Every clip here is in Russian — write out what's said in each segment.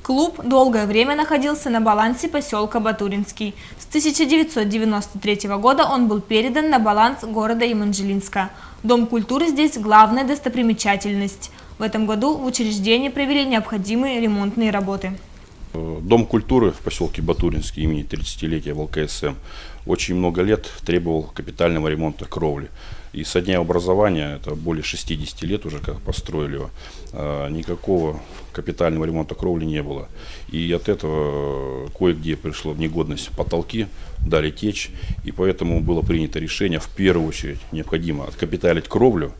Клуб долгое время находился на балансе поселка Батуринский. С 1993 года он был передан на баланс города Еманжелинска. Дом культуры здесь главная достопримечательность. В этом году в учреждении провели необходимые ремонтные работы. Дом культуры в поселке Батуринский имени 30-летия ВЛКСМ очень много лет требовал капитального ремонта кровли. И со дня образования, это более 60 лет уже как построили его, никакого капитального ремонта кровли не было. И от этого кое-где пришло в негодность потолки, дали течь. И поэтому было принято решение, в первую очередь необходимо откапиталить кровлю,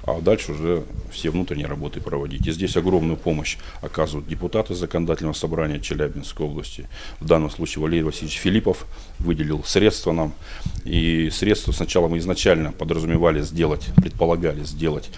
а дальше уже все внутренние работы проводить. И здесь огромную помощь оказывают депутаты законодательного собрания Челябинской области. В данном случае Валерий Васильевич Филиппов выделил средства нам. И средства сначала мы изначально подразумевали сделать, предполагали сделать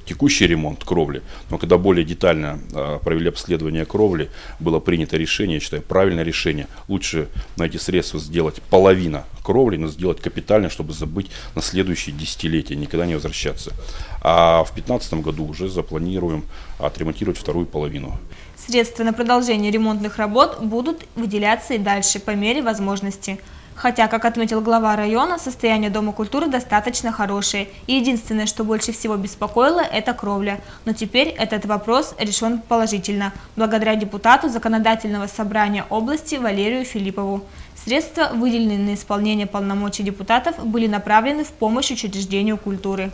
текущий ремонт кровли, но когда более детально провели обследование кровли, было принято решение, я считаю, правильное решение. Лучше на эти средства сделать половину кровли, но сделать капитально, чтобы забыть на следующие десятилетия, никогда не возвращаться. А в 2015 году уже запланируем отремонтировать вторую половину. Средства на продолжение ремонтных работ будут выделяться и дальше по мере возможности. Хотя, как отметил глава района, состояние Дома культуры достаточно хорошее. И единственное, что больше всего беспокоило, это кровля. Но теперь этот вопрос решен положительно, благодаря депутату законодательного собрания области Валерию Филиппову. Средства, выделенные на исполнение полномочий депутатов, были направлены в помощь учреждению культуры.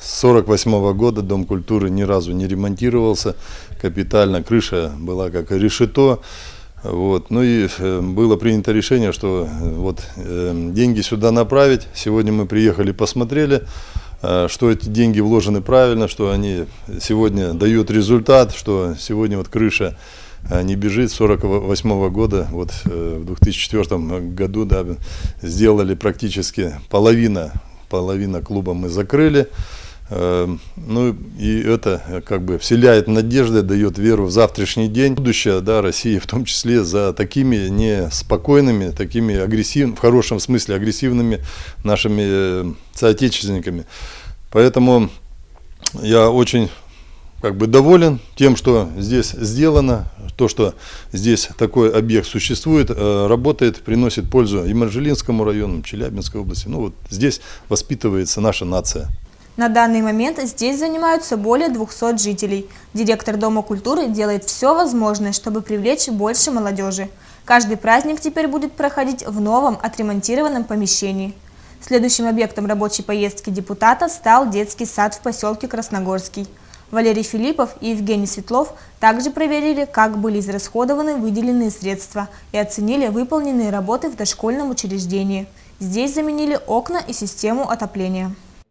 С 1948 года Дом культуры ни разу не ремонтировался капитально, крыша была как решето. Вот. Ну и было принято решение, что деньги сюда направить. Сегодня мы приехали, посмотрели, что эти деньги вложены правильно, что они сегодня дают результат, что сегодня крыша не бежит. С 1948 года, в 2004 году сделали практически половина клуба мы закрыли. Ну и это вселяет надежды, дает веру в завтрашний день. Будущее России, в том числе за такими неспокойными, такими агрессивными, в хорошем смысле агрессивными нашими соотечественниками. Поэтому я очень доволен тем, что здесь сделано, то, что здесь такой объект существует, работает, приносит пользу Еманжелинскому району, Челябинской области. Здесь воспитывается наша нация. На данный момент здесь занимаются более 200 жителей. Директор Дома культуры делает все возможное, чтобы привлечь больше молодежи. Каждый праздник теперь будет проходить в новом отремонтированном помещении. Следующим объектом рабочей поездки депутата стал детский сад в поселке Красногорский. Валерий Филиппов и Евгений Светлов также проверили, как были израсходованы выделенные средства и оценили выполненные работы в дошкольном учреждении. Здесь заменили окна и систему отопления.